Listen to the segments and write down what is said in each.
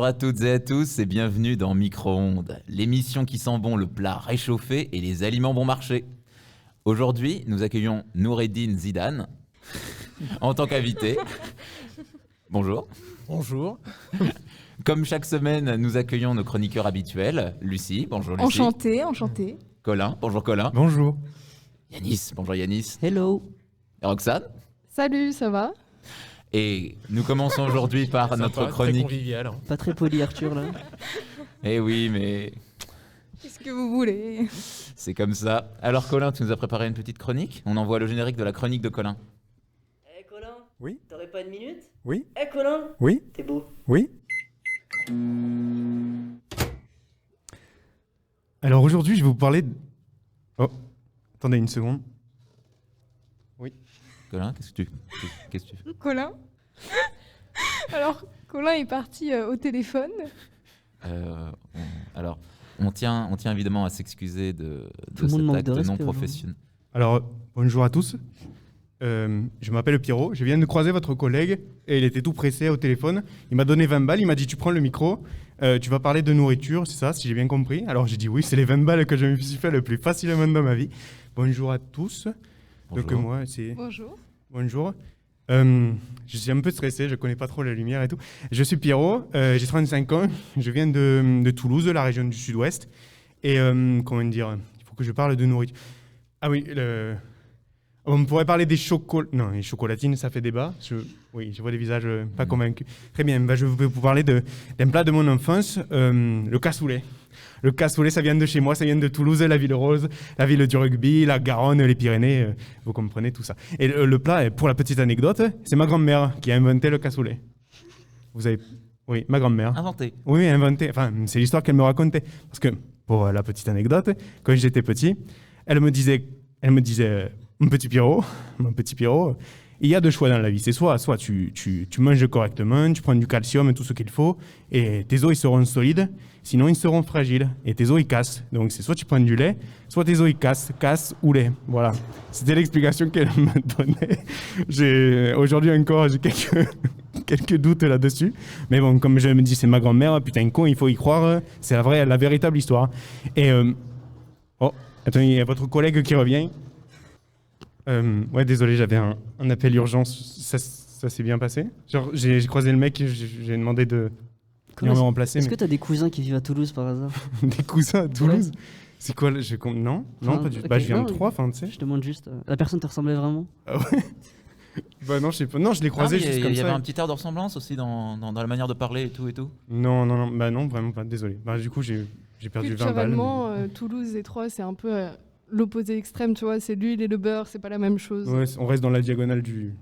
Bonjour à toutes et à tous et bienvenue dans Micro-ondes, l'émission qui sent bon le plat réchauffé et les aliments bon marché. Aujourd'hui, nous accueillons Noureddine Zidane en tant qu'invité. Bonjour. Bonjour. Comme chaque semaine, nous accueillons nos chroniqueurs habituels. Lucie, bonjour Lucie. Enchantée. Colin, bonjour Colin. Bonjour. Yanis, bonjour Yanis. Hello. Et Roxane. Salut, ça va? Et nous commençons aujourd'hui par notre Très chronique. convivial. Hein. Pas très poli Arthur là. Eh oui, mais Qu'est-ce que vous voulez? c'est comme ça. Alors Colin, tu nous as préparé une petite chronique. On envoie le générique de la chronique de Colin. Eh Colin? Oui. T'aurais pas une minute? Oui. Eh Colin? Oui. T'es beau. Oui. Alors aujourd'hui, je vais vous parler de... Oh, attendez une seconde. Colin, qu'est-ce que tu fais? Colin? Alors, Colin est parti au téléphone. On tient évidemment à s'excuser de Tout le monde cet manque acte de respect non professionnel. Alors, bonjour à tous. Je m'appelle Pierrot. Je viens de croiser votre collègue et il était tout pressé au téléphone. Il m'a donné 20 balles. Il m'a dit tu prends le micro, tu vas parler de nourriture, c'est ça, si j'ai bien compris. Alors j'ai dit oui, c'est les 20 balles que je me suis fait le plus facilement dans ma vie. Bonjour à tous. Bonjour. Donc moi, c'est... Bonjour. Bonjour. Je suis un peu stressé, je connais pas trop la lumière et tout. Je suis Pierrot, j'ai 35 ans, je viens de Toulouse, de la région du Sud-Ouest. Et comment dire, il faut que je parle de nourriture. Ah oui, on pourrait parler des chocolats. Non, les chocolatines, ça fait débat. Oui, je vois des visages pas convaincus. Très bien, je vais vous parler d'un plat de mon enfance, le cassoulet. Le cassoulet, ça vient de chez moi, ça vient de Toulouse, la ville rose, la ville du rugby, la Garonne, les Pyrénées, vous comprenez tout ça. Et le plat, pour la petite anecdote, c'est ma grand-mère qui a inventé le cassoulet. Vous avez... Oui, ma grand-mère. Inventé. Oui, inventé. Enfin, c'est l'histoire qu'elle me racontait. Parce que, pour la petite anecdote, quand j'étais petit, elle me disait, mon petit Pierrot, il y a deux choix dans la vie. C'est soit tu manges correctement, tu prends du calcium, tout ce qu'il faut, et tes os ils seront solides, sinon ils seront fragiles, et tes os ils cassent. Donc c'est soit tu prends du lait, soit tes os ils cassent ou lait. Voilà. C'était l'explication qu'elle me donnait. Aujourd'hui encore, j'ai quelques doutes là-dessus. Mais bon, comme je me dis, c'est ma grand-mère, putain con, il faut y croire, c'est la véritable histoire. Et... Oh, attends, il y a votre collègue qui revient. Ouais, désolé, j'avais un appel urgence. Ça s'est bien passé. Genre, j'ai croisé le mec, j'ai demandé de venir me remplacer. Est-ce que t'as des cousins qui vivent à Toulouse par hasard? Des cousins à Toulouse? C'est quoi Non, pas du tout. Bah, je viens de Troyes, tu sais. Je demande juste. La personne te ressemblait vraiment? Ah ouais. Bah non, je sais pas. Non, je l'ai croisé juste comme ça. Il y avait un petit air de ressemblance aussi dans la manière de parler et tout. Non, bah non, vraiment pas. Désolé. Bah du coup, j'ai perdu 20 balles. Culturellement, Toulouse et Troyes, c'est un peu l'opposé extrême, tu vois. C'est l'huile et le beurre, c'est pas la même chose. Ouais, on reste dans la diagonale du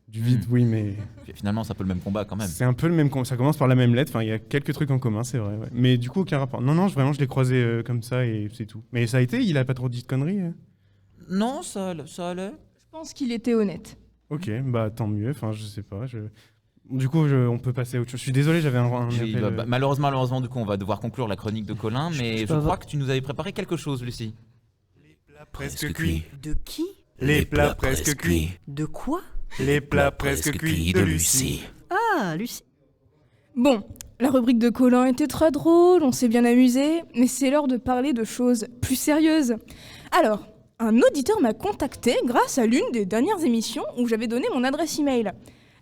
vide, oui, mais... Finalement, c'est un peu le même combat quand même. C'est un peu le même combat. Ça commence par la même lettre. Enfin, il y a quelques trucs en commun, c'est vrai. Ouais. Mais du coup, aucun rapport. Non, vraiment, je l'ai croisé comme ça et c'est tout. Mais ça a été, il a pas trop dit de conneries. Non, ça allait. Je pense qu'il était honnête. Ok, bah tant mieux. Enfin, je sais pas. Du coup, on peut passer à autre chose. Je suis désolé, j'avais un appel... Malheureusement, du coup, on va devoir conclure la chronique de Colin, mais je crois que tu nous avais préparé quelque chose, Lucie. Les plats presque cuits. De qui? Les plats presque cuits. De quoi? Les plats presque cuits de Lucie. Ah, Lucie. Bon, la rubrique de Colin était très drôle, on s'est bien amusé, mais c'est l'heure de parler de choses plus sérieuses. Alors, un auditeur m'a contacté grâce à l'une des dernières émissions où j'avais donné mon adresse email.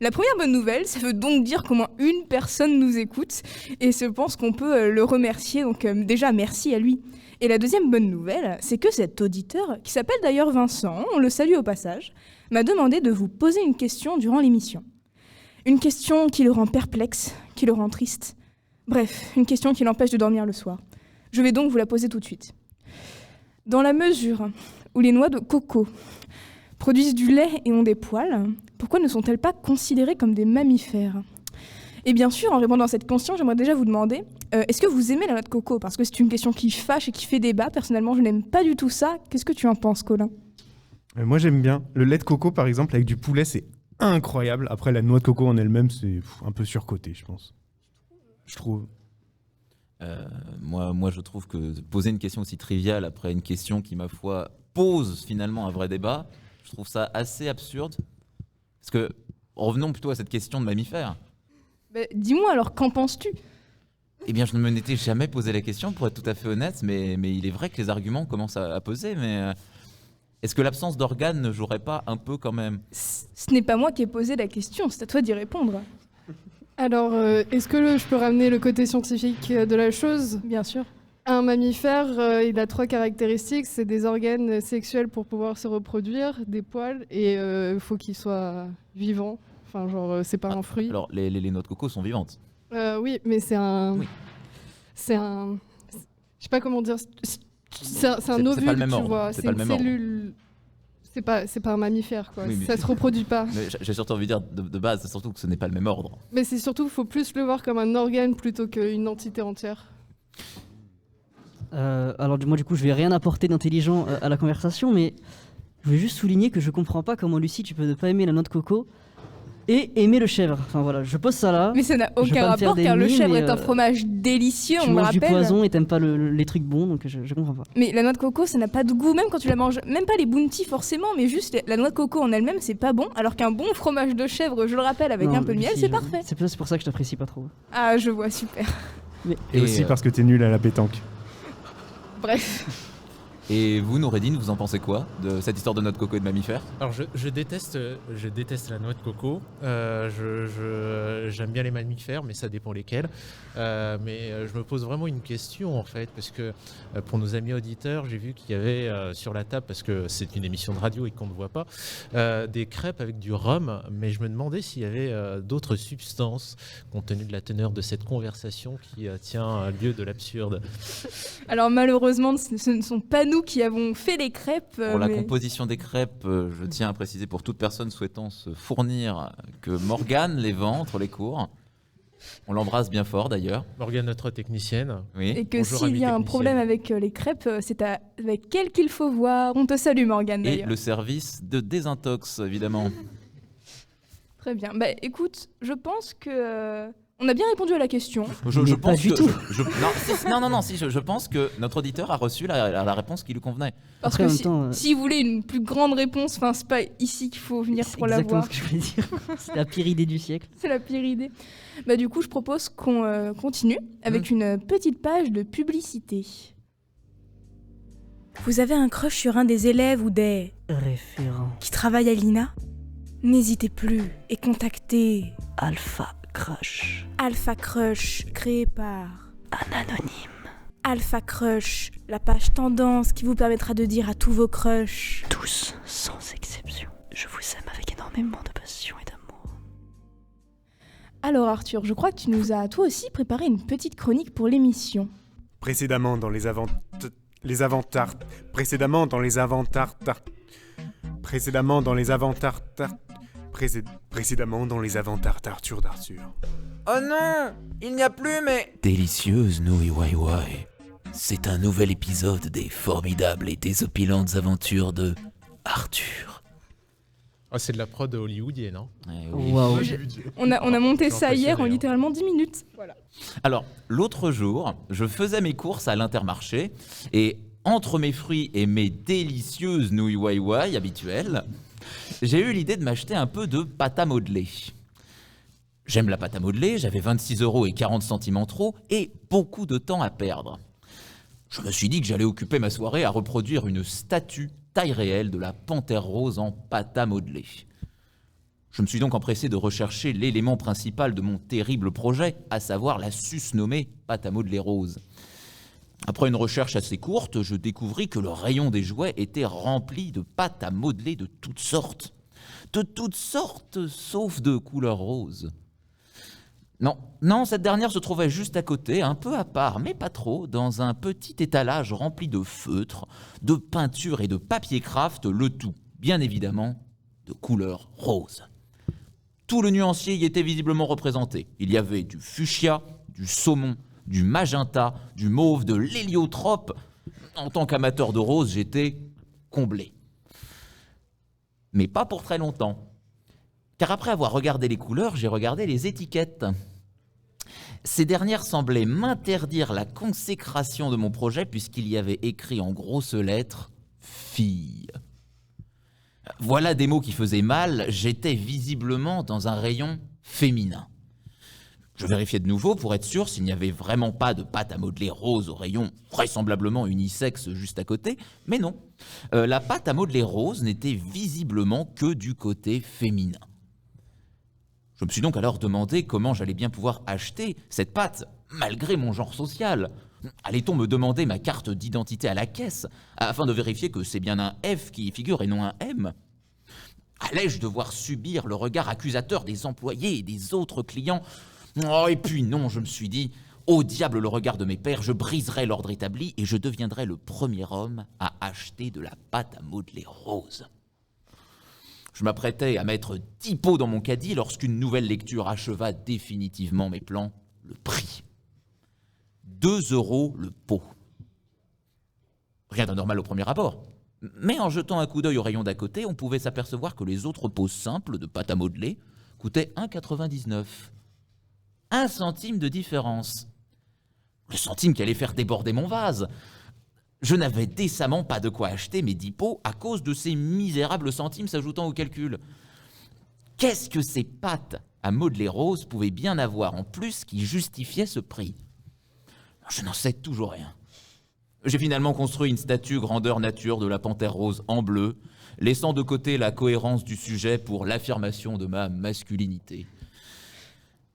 La première bonne nouvelle, ça veut donc dire qu'au moins une personne nous écoute, et je pense qu'on peut le remercier, donc déjà merci à lui. Et la deuxième bonne nouvelle, c'est que cet auditeur, qui s'appelle d'ailleurs Vincent, on le salue au passage, m'a demandé de vous poser une question durant l'émission. Une question qui le rend perplexe, qui le rend triste. Bref, une question qui l'empêche de dormir le soir. Je vais donc vous la poser tout de suite. Dans la mesure où les noix de coco produisent du lait et ont des poils, pourquoi ne sont-elles pas considérées comme des mammifères ? Et bien sûr, en répondant à cette question, j'aimerais déjà vous demander, est-ce que vous aimez la noix de coco ? Parce que c'est une question qui fâche et qui fait débat. Personnellement, je n'aime pas du tout ça. Qu'est-ce que tu en penses, Colin ? Moi, j'aime bien. Le lait de coco, par exemple, avec du poulet, c'est incroyable. Après, la noix de coco en elle-même, c'est un peu surcoté, je pense. Je trouve. Moi, je trouve que poser une question aussi triviale après une question qui, ma foi, pose finalement un vrai débat, je trouve ça assez absurde. Parce que, revenons plutôt à cette question de mammifères. Dis-moi alors, qu'en penses-tu ? Eh bien, je ne me n'étais jamais posé la question, pour être tout à fait honnête, mais il est vrai que les arguments commencent à peser, mais est-ce que l'absence d'organes ne jouerait pas un peu quand même? Ce n'est pas moi qui ai posé la question, c'est à toi d'y répondre. Alors, est-ce que je peux ramener le côté scientifique de la chose? Bien sûr. Un mammifère, il a 3 caractéristiques. C'est des organes sexuels pour pouvoir se reproduire, des poils, et il faut qu'il soit vivant. Enfin, genre, c'est pas un fruit. Alors, les noix de coco sont vivantes. Oui, mais c'est un... Oui. C'est un... Je sais pas comment dire. C'est un C'est pas ovule, le même tu ordre. vois. C'est C'est pas une le même ordre. cellule... C'est pas un mammifère, quoi. Oui, mais- Ça se reproduit pas. Mais j'ai surtout envie de dire de base, c'est surtout que ce n'est pas le même ordre. Mais c'est surtout, faut plus le voir comme un organe plutôt qu'une entité entière. Alors moi du coup je vais rien apporter d'intelligent à la conversation, mais je voulais juste souligner que je comprends pas comment Lucie tu peux ne pas aimer la noix de coco et aimer le chèvre. Enfin voilà, je pose ça là. Mais ça n'a Je vais aucun pas me faire rapport car le d'ennemis, chèvre mais, est un fromage délicieux, Tu on me manges du rappelle. poison et t'aimes pas les trucs bons, donc je comprends pas. Mais la noix de coco, ça n'a pas de goût, même quand tu la manges. Même pas les bounty forcément, mais juste la noix de coco en elle-même, c'est pas bon. Alors qu'un bon fromage de chèvre, je le rappelle, avec Non, un peu de miel, Lucie, c'est je- parfait. C'est pour ça que je t'apprécie pas trop. Ah, je vois, super. Et aussi parce que t'es nul à la pétanque. Bref. Et vous, Noureddin, vous en pensez quoi de cette histoire de noix de coco et de mammifères? Alors je déteste la noix de coco. J'aime bien les mammifères, mais ça dépend lesquels. Je me pose vraiment une question en fait, parce que pour nos amis auditeurs, j'ai vu qu'il y avait sur la table, parce que c'est une émission de radio et qu'on ne voit pas, des crêpes avec du rhum. Mais je me demandais s'il y avait d'autres substances, compte tenu de la teneur de cette conversation qui tient lieu de l'absurde. Alors malheureusement, ce ne sont pas nous qui avons fait les crêpes. Pour la mais- composition des crêpes, je tiens à préciser pour toute personne souhaitant se fournir que Morgane les vend entre les cours. On l'embrasse bien fort d'ailleurs. Morgane, notre technicienne. Oui. Et que Bonjour, s'il amis y a un techniciens. problème avec les crêpes, c'est avec elle qu'il faut voir. On te salue, Morgane, Et d'ailleurs. le service de désintox, évidemment. Très bien. Bah écoute, je pense que... on a bien répondu à la question. Mais pas du tout. Je pense que notre auditeur a reçu la réponse qui lui convenait. Parce Après, que en même si, temps, si vous voulez une plus grande réponse, enfin, c'est pas ici qu'il faut venir C'est pour exactement l'avoir. ce que je voulais dire. C'est la pire idée du siècle. C'est la pire idée. Bah du coup, je propose qu'on continue avec une petite page de publicité. Vous avez un crush sur un des élèves ou des... Référent. qui travaillent à l'INA? N'hésitez plus et contactez Alpha Crush. Alpha Crush, créé par Un anonyme. Alpha Crush, la page tendance qui vous permettra de dire à tous vos crushs. Tous, sans exception. Je vous aime avec énormément de passion et d'amour. Alors Arthur, je crois que tu nous as toi aussi préparé une petite chronique pour l'émission. Précédemment dans les avantages. Précédemment dans les avantages. Précédemment dans les avantages. Précédemment dans les avantages d'Arthur. Oh non, il n'y a plus mais... Délicieuse nouille wai wai. C'est un nouvel épisode des formidables et désopilantes aventures de Arthur. Ah, c'est de la prod hollywoodienne, non? Waouh. On a monté Je suis ça hier en impressionné, hein. littéralement 10 minutes. Voilà. Alors, l'autre jour, je faisais mes courses à l'Intermarché et entre mes fruits et mes délicieuses nouilles wai wai habituelles, j'ai eu l'idée de m'acheter un peu de pâte à modeler. J'aime la pâte à modeler, j'avais 26 € et 40 centimes en trop et beaucoup de temps à perdre. Je me suis dit que j'allais occuper ma soirée à reproduire une statue taille réelle de la panthère rose en pâte à modeler. Je me suis donc empressé de rechercher l'élément principal de mon terrible projet, à savoir la susnommée pâte à modeler rose. Après une recherche assez courte, je découvris que le rayon des jouets était rempli de pâtes à modeler de toutes sortes. De toutes sortes, sauf de couleur rose. Non, cette dernière se trouvait juste à côté, un peu à part, mais pas trop, dans un petit étalage rempli de feutres, de peintures et de papier craft, le tout, bien évidemment, de couleur rose. Tout le nuancier y était visiblement représenté. Il y avait du fuchsia, du saumon, du magenta, du mauve, de l'héliotrope. En tant qu'amateur de rose, j'étais comblé. Mais pas pour très longtemps. Car après avoir regardé les couleurs, j'ai regardé les étiquettes. Ces dernières semblaient m'interdire la consécration de mon projet puisqu'il y avait écrit en grosses lettres « fille ». Voilà des mots qui faisaient mal, j'étais visiblement dans un rayon féminin. Je vérifiais de nouveau pour être sûr s'il n'y avait vraiment pas de pâte à modeler rose au rayon vraisemblablement unisexe juste à côté, mais non. La pâte à modeler rose n'était visiblement que du côté féminin. Je me suis donc alors demandé comment j'allais bien pouvoir acheter cette pâte, malgré mon genre social. Allait-on me demander ma carte d'identité à la caisse, afin de vérifier que c'est bien un F qui y figure et non un M ? Allais-je devoir subir le regard accusateur des employés et des autres clients ? Oh, et puis non, je me suis dit, au diable le regard de mes pairs, je briserai l'ordre établi et je deviendrai le premier homme à acheter de la pâte à modeler rose. Je m'apprêtais à mettre 10 pots dans mon caddie lorsqu'une nouvelle lecture acheva définitivement mes plans, le prix. 2 € le pot. Rien d'anormal au premier abord. Mais en jetant un coup d'œil au rayon d'à côté, on pouvait s'apercevoir que les autres pots simples de pâte à modeler coûtaient 1,99 €. 1 centime de différence. Le centime qui allait faire déborder mon vase. Je n'avais décemment pas de quoi acheter mes 10 pots à cause de ces misérables centimes s'ajoutant au calcul. Qu'est-ce que ces pâtes à modeler rose pouvaient bien avoir en plus qui justifiait ce prix ? Je n'en sais toujours rien. J'ai finalement construit une statue grandeur nature de la panthère rose en bleu, laissant de côté la cohérence du sujet pour l'affirmation de ma masculinité.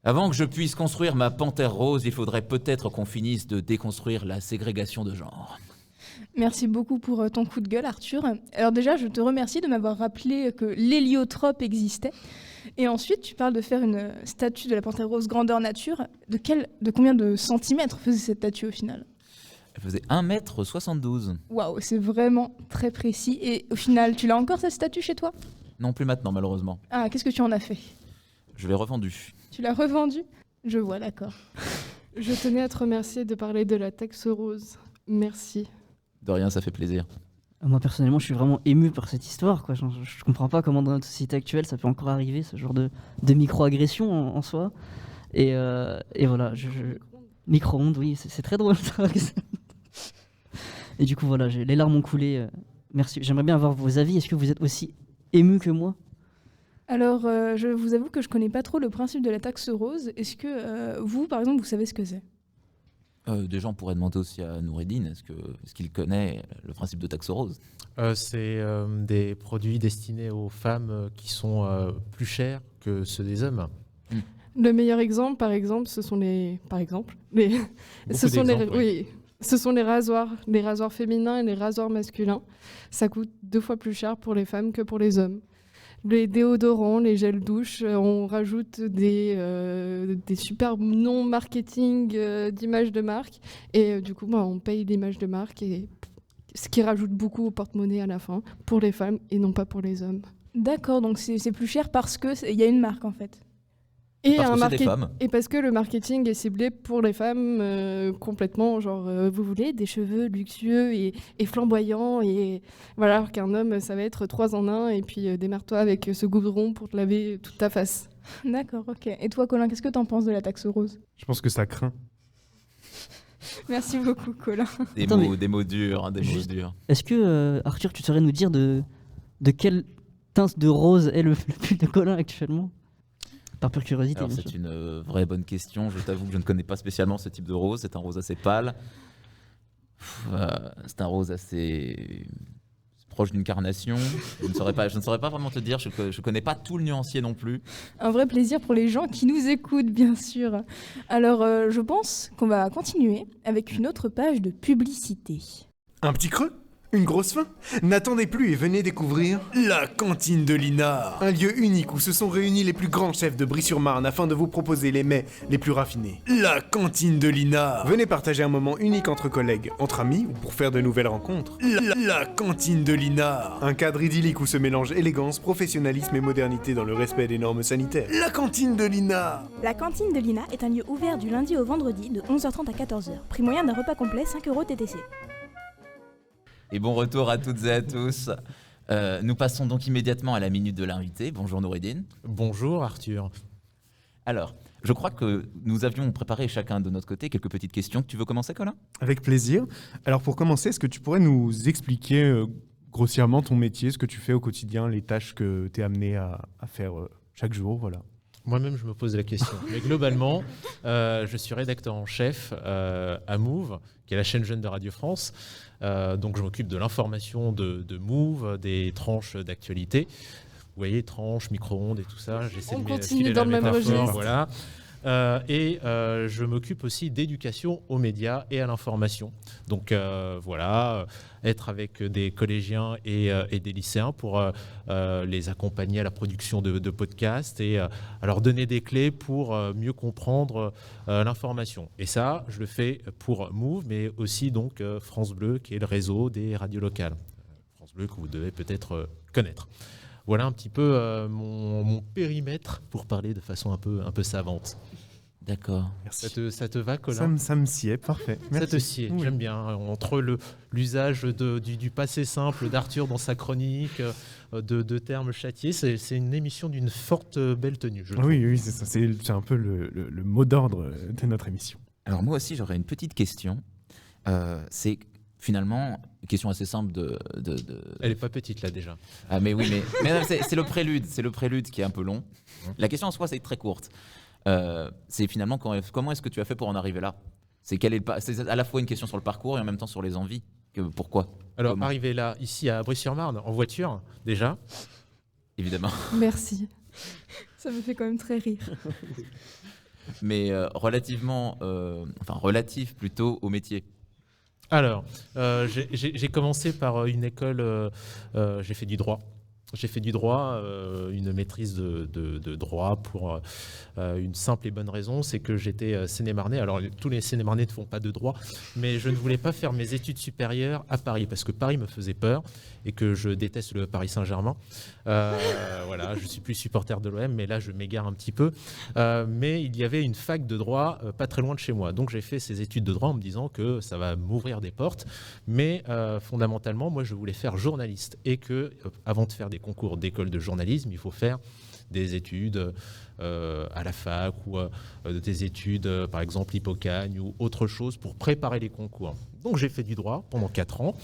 Avant que je puisse construire ma panthère rose, il faudrait peut-être qu'on finisse de déconstruire la ségrégation de genre. Merci beaucoup pour ton coup de gueule, Arthur. Alors déjà, je te remercie de m'avoir rappelé que l'héliotrope existait. Et ensuite, tu parles de faire une statue de la panthère rose grandeur nature. De combien de centimètres faisait cette statue au final ? Elle faisait 1,72 m. Waouh, c'est vraiment très précis. Et au final, tu l'as encore cette statue chez toi ? Non plus maintenant, malheureusement. Ah, qu'est-ce que tu en as fait ? Je l'ai revendue. Tu l'as revendue ? Je vois, d'accord. Je tenais à te remercier de parler de la taxe rose. Merci. De rien, ça fait plaisir. Moi, personnellement, je suis vraiment ému par cette histoire, quoi. Je comprends pas comment, dans notre société actuelle, ça peut encore arriver, ce genre de micro-agression en soi. Et voilà, micro-ondes, oui, c'est très drôle, ça. Et du coup, voilà, les larmes ont coulé. Merci. J'aimerais bien avoir vos avis. Est-ce que vous êtes aussi ému que moi ? Alors, je vous avoue que je connais pas trop le principe de la taxe rose. Est-ce que vous, par exemple, vous savez ce que c'est ? Des gens pourraient demander aussi à Noureddin, est-ce qu'il connaît le principe de taxe rose ? C'est des produits destinés aux femmes qui sont plus chers que ceux des hommes. Le meilleur exemple, par exemple, ce sont les rasoirs féminins et les rasoirs masculins. Ça coûte 2 fois plus cher pour les femmes que pour les hommes. Les déodorants, les gels douche, on rajoute des super noms marketing d'images de marque. Et du coup, on paye l'image de marque, et ce qui rajoute beaucoup au porte-monnaie à la fin, pour les femmes et non pas pour les hommes. D'accord, donc c'est plus cher parce qu'il y a une marque en fait. Et, parce que c'est des femmes. Et parce que le marketing est ciblé pour les femmes complètement, genre vous voulez des cheveux luxueux et flamboyants, et voilà, alors qu'un homme ça va être 3 en 1 et puis démerde-toi avec ce goudron pour te laver toute ta face. D'accord, ok. Et toi Colin, qu'est-ce que t'en penses de la taxe rose ? Je pense que ça craint. Merci beaucoup Colin. Des mots durs, hein, des mots durs. Est-ce que, Arthur, tu saurais nous dire de quelle teinte de rose est le pull de Colin actuellement ? Par pure curiosité. Alors c'est une vraie bonne question. Je t'avoue que je ne connais pas spécialement ce type de rose. C'est un rose assez pâle. C'est un rose assez proche d'une carnation. Je ne saurais pas vraiment te dire. Je ne connais pas tout le nuancier non plus. Un vrai plaisir pour les gens qui nous écoutent, bien sûr. Alors, je pense qu'on va continuer avec une autre page de publicité. Un petit creux ? Une grosse faim ? N'attendez plus et venez découvrir la cantine de Linard. Un lieu unique où se sont réunis les plus grands chefs de Brie-sur-Marne afin de vous proposer les mets les plus raffinés. La cantine de Linard. Venez partager un moment unique entre collègues, entre amis ou pour faire de nouvelles rencontres. La cantine de Linard. Un cadre idyllique où se mélangent élégance, professionnalisme et modernité dans le respect des normes sanitaires. La cantine de Linard. La cantine de Lina est un lieu ouvert du lundi au vendredi de 11h30 à 14h. Prix moyen d'un repas complet, 5 € TTC. Et bon retour à toutes et à tous. Nous passons donc immédiatement à la minute de l'invité. Bonjour Noureddin. Bonjour Arthur. Alors, je crois que nous avions préparé chacun de notre côté quelques petites questions. Tu veux commencer, Colin ? Avec plaisir. Alors pour commencer, est-ce que tu pourrais nous expliquer grossièrement ton métier, ce que tu fais au quotidien, les tâches que tu es amené à faire chaque jour, voilà. Moi-même, je me pose la question. Mais globalement, je suis rédacteur en chef à Move, qui est la chaîne jeune de Radio France. Donc, je m'occupe de l'information de Move, des tranches d'actualité. Vous voyez, tranches, micro-ondes et tout ça. J'essaie On de continue filer dans la le même métaphore, registre. voilà. Je m'occupe aussi d'éducation aux médias et à l'information. Donc voilà, être avec des collégiens et des lycéens pour les accompagner à la production de podcasts et à leur donner des clés pour mieux comprendre l'information. Et ça, je le fais pour Move, mais aussi donc France Bleu, qui est le réseau des radios locales. France Bleu que vous devez peut-être connaître. Voilà un petit peu mon périmètre pour parler de façon un peu savante. D'accord. Merci. Ça te va, Colin? Ça me sied, parfait. Ça te Merci. sied, Oui. j'aime bien. Entre l'usage du passé simple d'Arthur dans sa chronique, de termes châtiés, c'est une émission d'une forte belle tenue, je trouve. Oui, c'est ça. C'est un peu le mot d'ordre de notre émission. Alors moi aussi, j'aurais une petite question. C'est finalement une question assez simple Elle est pas petite là déjà. Ah mais oui, mais non, c'est le prélude qui est un peu long. La question en soi, c'est très courte. C'est finalement comment est-ce que tu as fait pour en arriver là? C'est à la fois une question sur le parcours et en même temps sur les envies. Pourquoi? Alors, Comment arrivé là, ici à Brie-sur-Marne, en voiture, déjà. Évidemment. Merci. Ça me fait quand même très rire. Mais relatif plutôt au métier. Alors, j'ai commencé par une école, j'ai fait du droit. J'ai fait du droit, une maîtrise de droit pour une simple et bonne raison, c'est que j'étais Seine-et-Marnais. Alors, tous les Seine-et-Marnais ne font pas de droit, mais je ne voulais pas faire mes études supérieures à Paris, parce que Paris me faisait peur et que je déteste le Paris Saint-Germain. Voilà, je suis plus supporter de l'OM, mais là, je m'égare un petit peu. Mais il y avait une fac de droit pas très loin de chez moi. Donc, j'ai fait ces études de droit en me disant que ça va m'ouvrir des portes. Mais fondamentalement, moi, je voulais faire journaliste et que, avant de faire des concours d'école de journalisme, il faut faire des études à la fac ou des études, par exemple, Hippocagne ou autre chose pour préparer les concours. Donc j'ai fait du droit pendant 4 ans.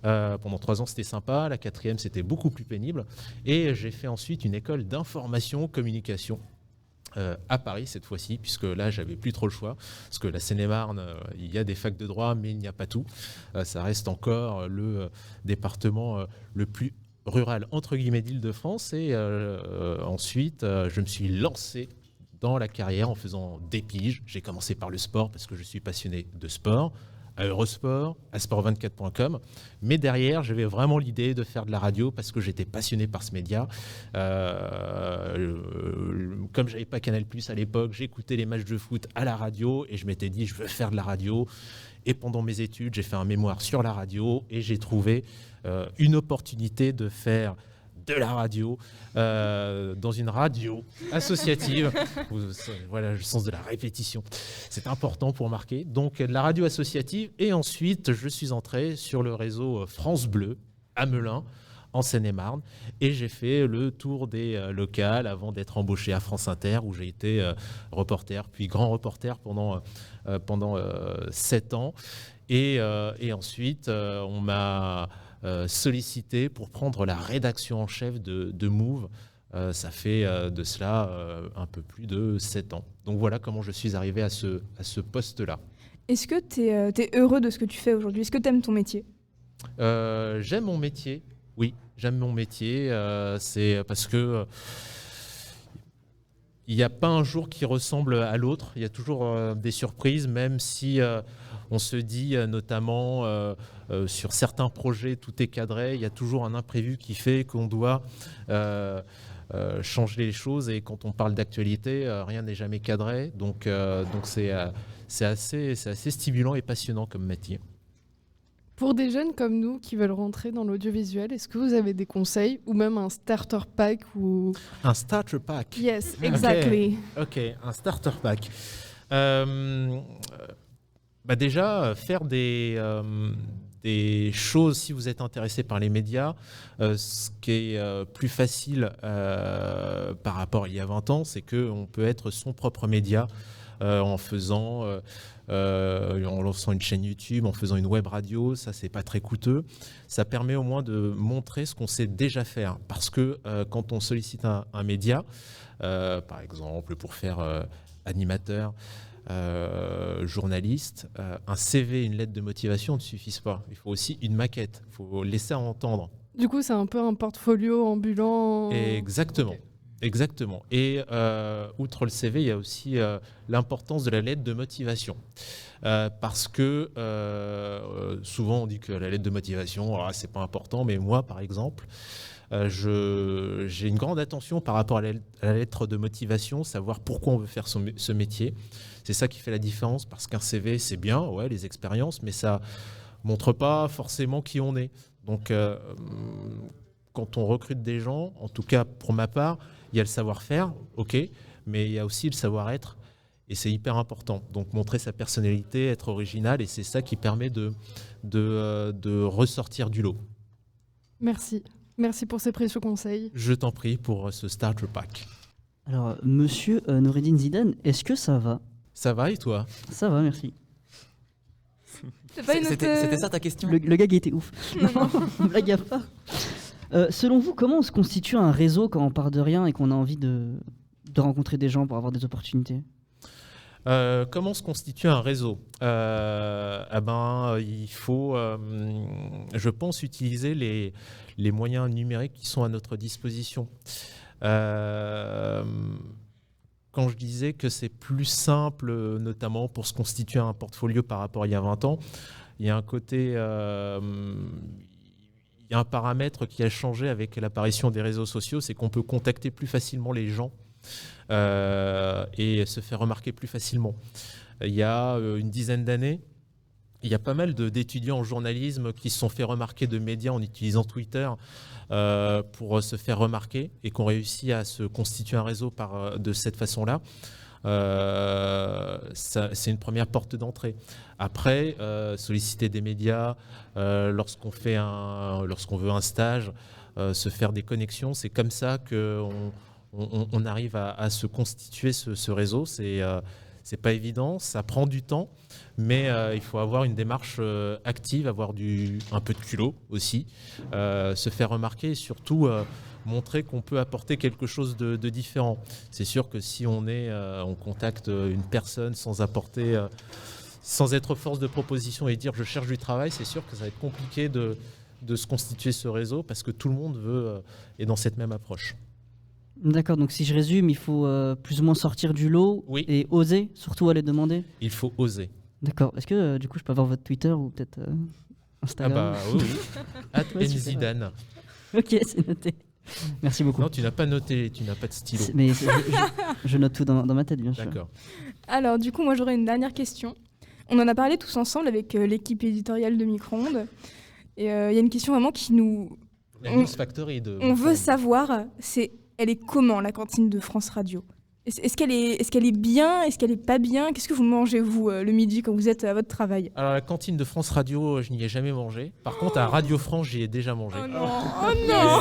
Pendant 3 ans, c'était sympa. La 4e, c'était beaucoup plus pénible. Et j'ai fait ensuite une école d'information communication. À Paris cette fois-ci, puisque là j'avais plus trop le choix, parce que la Seine-et-Marne, il y a des facs de droit, mais il n'y a pas tout. Ça reste encore le département le plus rural entre guillemets d'Île-de-France, et ensuite je me suis lancé dans la carrière en faisant des piges. J'ai commencé par le sport parce que je suis passionné de sport, à Eurosport, à sport24.com. Mais derrière, j'avais vraiment l'idée de faire de la radio parce que j'étais passionné par ce média. Comme j'avais pas Canal+ à l'époque, j'écoutais les matchs de foot à la radio et je m'étais dit, je veux faire de la radio. Et pendant mes études, j'ai fait un mémoire sur la radio et j'ai trouvé une opportunité de faire de la radio dans une radio associative. Voilà le sens de la répétition. C'est important pour marquer. Donc, de la radio associative. Et ensuite, je suis entré sur le réseau France Bleu à Melun, en Seine-et-Marne. Et j'ai fait le tour des locales avant d'être embauché à France Inter, où j'ai été reporter, puis grand reporter pendant 7 ans. Et ensuite, on m'a sollicité pour prendre la rédaction en chef de Move. Ça fait de cela un peu plus de 7 ans. Donc voilà comment je suis arrivé à ce poste-là. Est-ce que tu es heureux de ce que tu fais aujourd'hui? Est-ce que tu aimes ton métier? J'aime mon métier, oui, j'aime mon métier. C'est parce que il n'y a pas un jour qui ressemble à l'autre. Il y a toujours des surprises, même si on se dit notamment sur certains projets, tout est cadré. Il y a toujours un imprévu qui fait qu'on doit changer les choses. Et quand on parle d'actualité, rien n'est jamais cadré. Donc c'est assez stimulant et passionnant comme métier. Pour des jeunes comme nous qui veulent rentrer dans l'audiovisuel, est-ce que vous avez des conseils ou même un starter pack ou... Un starter pack. Yes, exactly. Ok, un starter pack. Déjà, faire des choses, si vous êtes intéressé par les médias, ce qui est plus facile par rapport à il y a 20 ans, c'est qu'on peut être son propre média en faisant en lançant une chaîne YouTube, en faisant une web radio, ça c'est pas très coûteux. Ça permet au moins de montrer ce qu'on sait déjà faire. Parce que quand on sollicite un média, par exemple pour faire animateur, journaliste, un CV, une lettre de motivation ne suffisent pas. Il faut aussi une maquette, il faut laisser entendre. Du coup, c'est un peu un portfolio ambulant. Exactement. Ok. Exactement. Et outre le CV, il y a aussi l'importance de la lettre de motivation. Parce que souvent on dit que la lettre de motivation, c'est pas important, mais moi par exemple, j'ai une grande attention par rapport à la lettre de motivation, savoir pourquoi on veut faire ce métier. C'est ça qui fait la différence, parce qu'un CV c'est bien, ouais, les expériences, mais ça montre pas forcément qui on est. Donc quand on recrute des gens, en tout cas pour ma part, il y a le savoir-faire, ok, mais il y a aussi le savoir-être, et c'est hyper important. Donc montrer sa personnalité, être original, et c'est ça qui permet de ressortir du lot. Merci. Merci pour ces précieux conseils. Je t'en prie pour ce starter pack. Alors, monsieur Noureddin Zidane, est-ce que ça va? Ça va et toi? Ça va, merci. C'est pas une autre, C'était ça ta question? Le gag était ouf. Non, blague à part. Selon vous, comment on se constitue un réseau quand on part de rien et qu'on a envie de rencontrer des gens pour avoir des opportunités? Comment se constitue un réseau? Il faut, je pense, utiliser les moyens numériques qui sont à notre disposition. Quand je disais que c'est plus simple, notamment pour se constituer un portfolio par rapport à il y a 20 ans, il y a un côté... il y a un paramètre qui a changé avec l'apparition des réseaux sociaux, c'est qu'on peut contacter plus facilement les gens et se faire remarquer plus facilement. Il y a une dizaine d'années, il y a pas mal d'étudiants en journalisme qui se sont fait remarquer de médias en utilisant Twitter pour se faire remarquer et qui ont réussi à se constituer un réseau de cette façon-là. C'est une première porte d'entrée. Après, solliciter des médias lorsqu'on veut un stage, se faire des connexions, c'est comme ça qu'on arrive à se constituer ce réseau. C'est pas évident, ça prend du temps, mais il faut avoir une démarche active, avoir un peu de culot aussi, se faire remarquer et surtout montrer qu'on peut apporter quelque chose de différent. C'est sûr que si on contacte une personne sans apporter, sans être force de proposition et dire je cherche du travail, c'est sûr que ça va être compliqué de se constituer ce réseau parce que tout le monde est dans cette même approche. D'accord, donc si je résume, il faut plus ou moins sortir du lot et oser, surtout aller demander. Il faut oser. D'accord, est-ce que du coup je peux avoir votre Twitter ou peut-être Instagram? Oui. @nzidane. Ok, c'est noté. Merci beaucoup. Non, tu n'as pas noté, tu n'as pas de stylo. Mais je note tout dans ma tête, bien sûr. D'accord. Alors, du coup, moi, j'aurais une dernière question. On en a parlé tous ensemble avec l'équipe éditoriale de Micro-ondes. Et il y a une question vraiment qui nous... La News Factory de... On veut savoir, elle est comment, la cantine de France Radio? Est-ce qu'elle est bien? Est-ce qu'elle est pas bien? Qu'est-ce que vous mangez, vous, le midi, quand vous êtes à votre travail? Alors, la cantine de France Radio, je n'y ai jamais mangé. Par contre, à Radio France, j'y ai déjà mangé. Oh non! Oh non!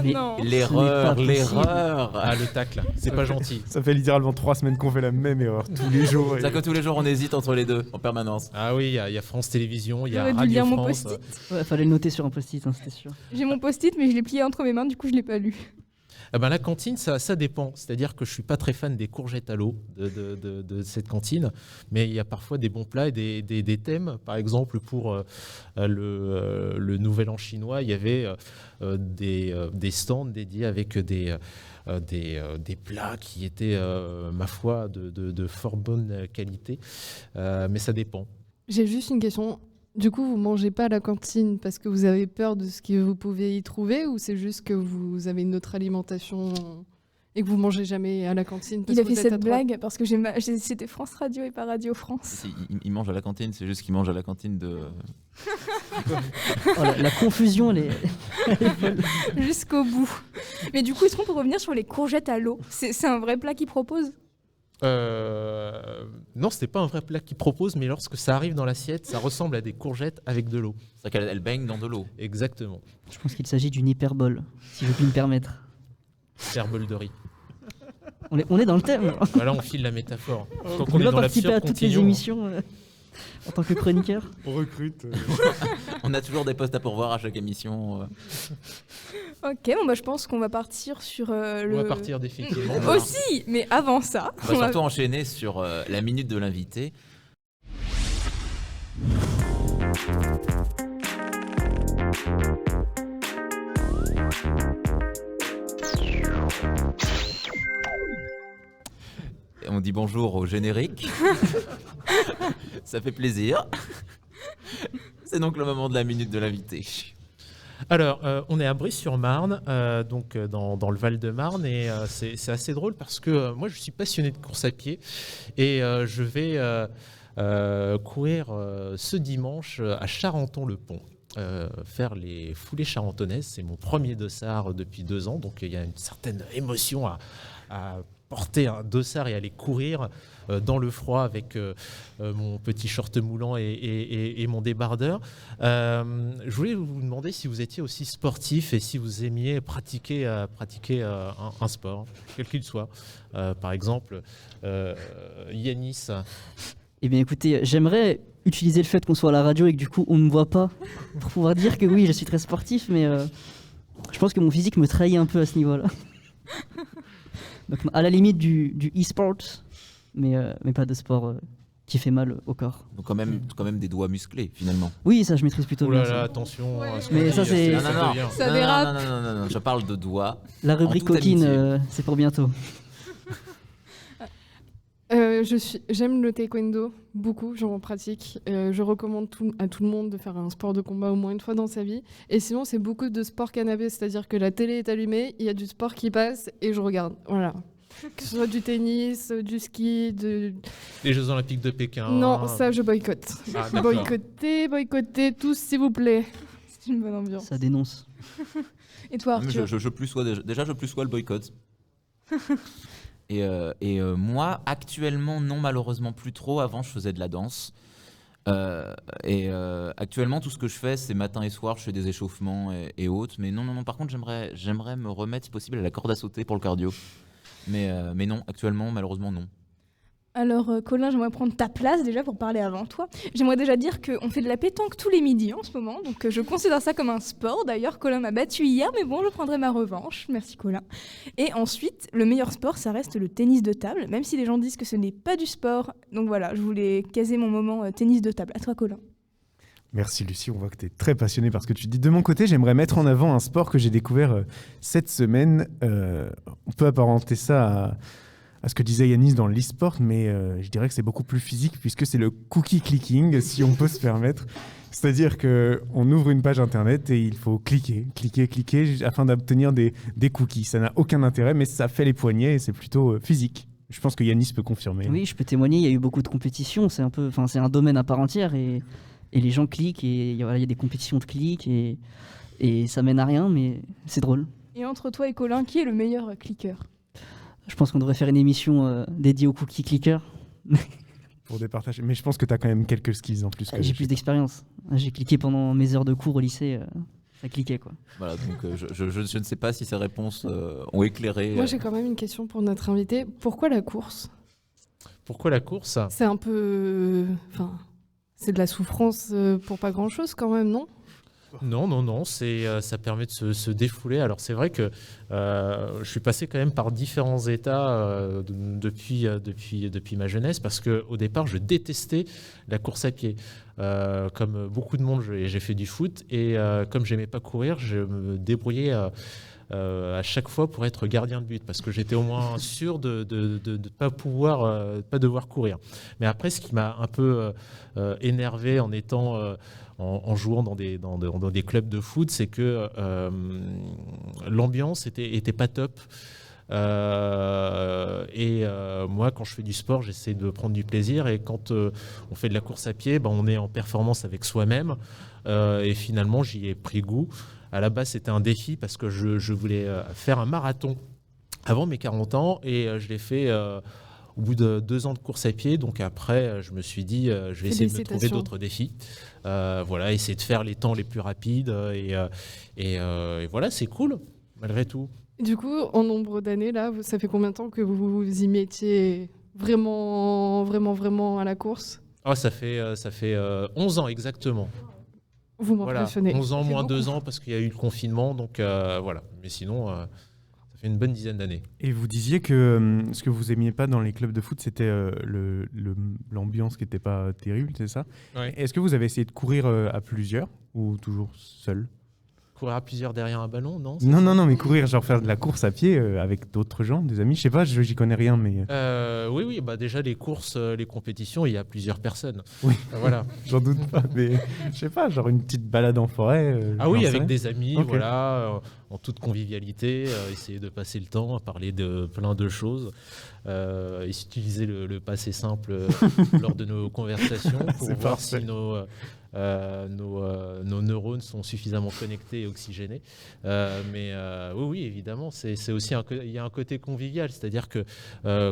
Mais Non. L'erreur. Ah, le tacle, c'est pas gentil. Ça fait littéralement 3 semaines qu'on fait la même erreur tous les jours. C'est que tous les jours on hésite entre les deux en permanence. Ah oui, il y a France Télévisions, il y a J'aurais dû Radio lire mon France. post-it. Ouais, fallait le noter sur un post-it, c'était sûr. J'ai mon post-it, mais je l'ai plié entre mes mains, du coup, je l'ai pas lu. La cantine, ça dépend. C'est-à-dire que je suis pas très fan des courgettes à l'eau de cette cantine, mais il y a parfois des bons plats et des thèmes. Par exemple, pour le Nouvel An chinois, il y avait des stands dédiés avec des plats qui étaient, ma foi, de fort bonne qualité. Mais ça dépend. J'ai juste une question. Du coup, vous mangez pas à la cantine parce que vous avez peur de ce que vous pouvez y trouver, ou c'est juste que vous avez une autre alimentation et que vous mangez jamais à la cantine parce Il a que fait vous êtes cette à droite? blague parce que c'était France Radio et pas Radio France. Il mange à la cantine, c'est juste qu'il mange à la cantine de... Oh, la confusion, elle est folle. Jusqu'au bout. Mais du coup, est-ce qu'on peut revenir sur les courgettes à l'eau? C'est un vrai plat qu'ils proposent? Non, c'était pas un vrai plat qu'ils proposent, mais lorsque ça arrive dans l'assiette, ça ressemble à des courgettes avec de l'eau. C'est-à-dire qu'elle baigne dans de l'eau. Exactement. Je pense qu'il s'agit d'une hyperbole, si je puis me permettre. Herbole de riz. On est dans le thème. Voilà, on file la métaphore. Tant On qu'on est va dans participer l'absurde, à toutes les continuons. émissions en tant que chroniqueur. On recrute. On a toujours des postes à pourvoir à chaque émission. Ok, bon bah je pense qu'on va partir sur le... On va partir définitivement. Aussi, mais avant ça, On va on va- surtout enchaîner sur la minute de l'invité. Et on dit bonjour au générique. Ça fait plaisir. C'est donc le moment de la minute de l'invité. Alors, on est à Bry-sur-Marne, donc dans le Val-de-Marne, et c'est assez drôle parce que moi, je suis passionné de course à pied et je vais courir ce dimanche à Charenton-le-Pont. Faire les foulées charentonnaises, c'est mon premier dossard depuis 2 ans, donc il y a une certaine émotion à porter un dossard et aller courir dans le froid avec mon petit short moulant et mon débardeur. Je voulais vous demander si vous étiez aussi sportif et si vous aimiez pratiquer un sport, quel qu'il soit. Par exemple, Yanis. Eh bien écoutez, j'aimerais utiliser le fait qu'on soit à la radio et que du coup on ne me voit pas pour pouvoir dire que oui, je suis très sportif, mais je pense que mon physique me trahit un peu à ce niveau-là. Donc à la limite du e-sport, mais pas de sport qui fait mal au corps. Donc quand même des doigts musclés finalement. Oui, ça je maîtrise plutôt Oh bien. là ça. là, attention. à ce qu'on Mais dit, ça, c'est- Non, non, non. devient- Ça dérape. Non, je parle de doigts. La rubrique En toute coquine, amitié. c'est pour bientôt. J'aime le taekwondo beaucoup, j'en pratique. Je recommande à tout le monde de faire un sport de combat au moins une fois dans sa vie. Et sinon, c'est beaucoup de sport canapé, c'est-à-dire que la télé est allumée, il y a du sport qui passe et je regarde. Voilà. Que ce soit du tennis, du ski, Les Jeux Olympiques de Pékin. Non, ça je boycotte. Ah, d'accord. Boycottez tous s'il vous plaît. C'est une bonne ambiance. Ça dénonce. Et toi, Mais Arthur je plus sois déjà je plus sois le boycott. Et moi, actuellement, non, malheureusement, plus trop. Avant, je faisais de la danse. Actuellement, tout ce que je fais, c'est matin et soir, je fais des échauffements et autres. Mais non. Par contre, j'aimerais me remettre, si possible, à la corde à sauter pour le cardio. Mais non, actuellement, malheureusement, non. Alors, Colin, j'aimerais prendre ta place déjà pour parler avant toi. J'aimerais déjà dire qu'on fait de la pétanque tous les midis en ce moment, donc je considère ça comme un sport. D'ailleurs, Colin m'a battu hier, mais bon, je prendrai ma revanche. Merci, Colin. Et ensuite, le meilleur sport, ça reste le tennis de table, même si les gens disent que ce n'est pas du sport. Donc voilà, je voulais caser mon moment tennis de table. À toi, Colin. Merci Lucie, on voit que tu es très passionnée par ce que tu dis. De mon côté, j'aimerais mettre en avant un sport que j'ai découvert cette semaine. On peut apparenter ça à ce que disait Yanis dans l'e-sport, mais je dirais que c'est beaucoup plus physique puisque c'est le cookie clicking, si on peut se permettre. C'est-à-dire qu'on ouvre une page internet et il faut cliquer afin d'obtenir des cookies. Ça n'a aucun intérêt, mais ça fait les poignets et c'est plutôt physique. Je pense que Yanis peut confirmer. Oui, je peux témoigner, il y a eu beaucoup de compétitions, c'est un domaine à part entière et les gens cliquent et voilà, il y a des compétitions de clics et ça mène à rien, mais c'est drôle. Et entre toi et Colin, qui est le meilleur cliqueur? Je pense qu'on devrait faire une émission dédiée aux cookie clickers. Pour départager. Mais je pense que tu as quand même quelques skills en plus. Que J'ai plus d'expérience. J'ai cliqué pendant mes heures de cours au lycée, ça cliquait quoi. Voilà, donc je ne sais pas si ces réponses ont éclairé. Moi j'ai quand même une question pour notre invité. Pourquoi la course? Pourquoi la course? C'est un peu... Enfin, c'est de la souffrance pour pas grand-chose quand même, non? Non, ça permet de se défouler. Alors c'est vrai que je suis passé quand même par différents états depuis ma jeunesse parce qu'au départ je détestais la course à pied. Comme beaucoup de monde, j'ai fait du foot et comme j'aimais pas courir, je me débrouillais à chaque fois pour être gardien de but parce que j'étais au moins sûr de pas devoir courir. Mais après, ce qui m'a un peu énervé en étant en jouant dans des clubs de foot, c'est que l'ambiance était pas top. Moi, quand je fais du sport, j'essaie de prendre du plaisir. Et quand on fait de la course à pied, on est en performance avec soi-même. Et finalement, j'y ai pris goût. À la base, c'était un défi parce que je voulais faire un marathon avant mes 40 ans. Et je l'ai fait au bout de 2 ans de course à pied. Donc après, je me suis dit, je vais essayer de me trouver d'autres défis. Voilà, essayer de faire les temps les plus rapides. Et voilà, c'est cool, malgré tout. Du coup, en nombre d'années, là, ça fait combien de temps que vous vous y mettiez vraiment, vraiment, vraiment à la course? Ah, ça fait 11 ans exactement. Vous Voilà, m'impressionnez. 11 ans C'est moins beaucoup. 2 ans parce qu'il y a eu le confinement, donc voilà. Mais sinon, ça fait une bonne dizaine d'années. Et vous disiez que ce que vous aimiez pas dans les clubs de foot, c'était l'ambiance qui n'était pas terrible, c'est ça? Ouais. Est-ce que vous avez essayé de courir à plusieurs ou toujours seul? Courir à plusieurs derrière un ballon, non? Non, mais courir, genre faire de la course à pied avec d'autres gens, des amis. Je sais pas, j'y connais rien, mais Oui, bah déjà les courses, les compétitions, il y a plusieurs personnes. oui, Voilà. j'en doute pas. Mais je sais pas, genre une petite balade en forêt. Ah oui, j'en sais avec rien. des amis, Ok. voilà, en toute convivialité, essayer de passer le temps à parler de plein de choses, et utiliser le passé simple lors de nos conversations pour C'est voir parfait. si nos neurones sont suffisamment connectés et oxygénés. Oui, évidemment, c'est aussi il y a un côté convivial, c'est-à-dire que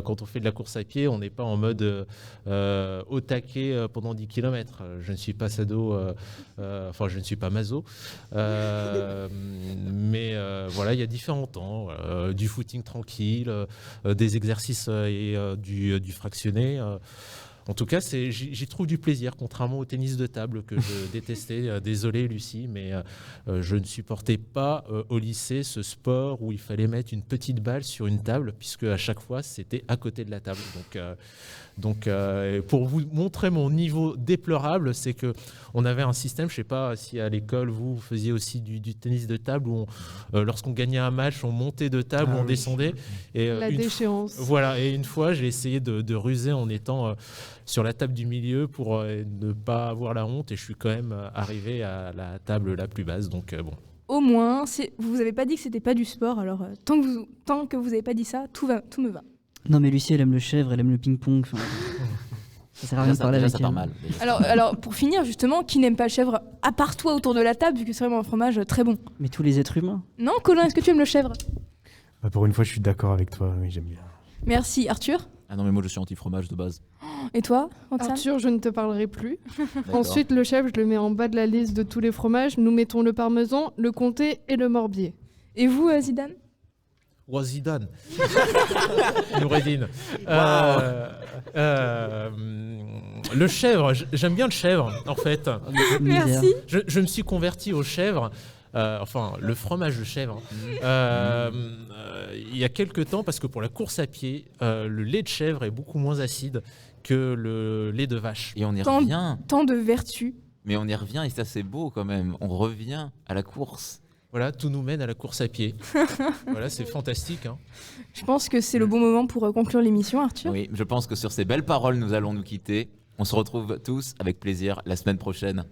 quand on fait de la course à pied, on n'est pas en mode au taquet pendant 10 km. Je ne suis pas sado, enfin je ne suis pas maso, voilà, il y a différents temps, du footing tranquille, des exercices et du fractionné. En tout cas, j'y trouve du plaisir, contrairement au tennis de table que je détestais. Désolé, Lucie, mais je ne supportais pas au lycée ce sport où il fallait mettre une petite balle sur une table, puisque à chaque fois, c'était à côté de la table. Donc, pour vous montrer mon niveau déplorable, c'est que on avait un système, je ne sais pas si à l'école, vous faisiez aussi du tennis de table, où lorsqu'on gagnait un match, on montait de table, Ah on oui. descendait. Et, La déchéance. voilà, et une fois, j'ai essayé de ruser en étant sur la table du milieu pour ne pas avoir la honte, et je suis quand même arrivé à la table la plus basse, donc bon. Au moins, vous avez pas dit que c'était pas du sport, alors tant que vous avez pas dit ça, tout me va. Non, mais Lucie, elle aime le chèvre, elle aime le ping-pong. enfin, Ça sert à rien de parler Déjà, avec ça elle. part mal. Déjà, ça Alors, part mal. alors, pour finir, justement, qui n'aime pas le chèvre, à part toi autour de la table, vu que c'est vraiment un fromage très bon? Mais tous les êtres humains. Non, Colin, est-ce que tu aimes le chèvre? Bah, pour une fois, je suis d'accord avec toi. Oui, j'aime bien. Merci. Arthur? Ah non, mais moi je suis anti-fromage de base. Et toi, Roxane? Arthur, je ne te parlerai plus. D'accord. Ensuite, le chèvre, je le mets en bas de la liste de tous les fromages. Nous mettons le parmesan, le comté et le morbier. Et vous, Zidane? Roi Zidane. Noureddin. Le chèvre, j'aime bien le chèvre, en fait. Misère. Merci. Je me suis converti au chèvre, enfin le fromage de chèvre, il y a quelques temps, parce que pour la course à pied, le lait de chèvre est beaucoup moins acide que le lait de vache. Et on y Tant- revient. Tant de vertus. Mais on y revient et ça c'est beau quand même. On revient à la course. Voilà, tout nous mène à la course à pied. Voilà, c'est fantastique, hein. Je pense que c'est le bon moment pour conclure l'émission, Arthur. Oui, je pense que sur ces belles paroles, nous allons nous quitter. On se retrouve tous avec plaisir la semaine prochaine.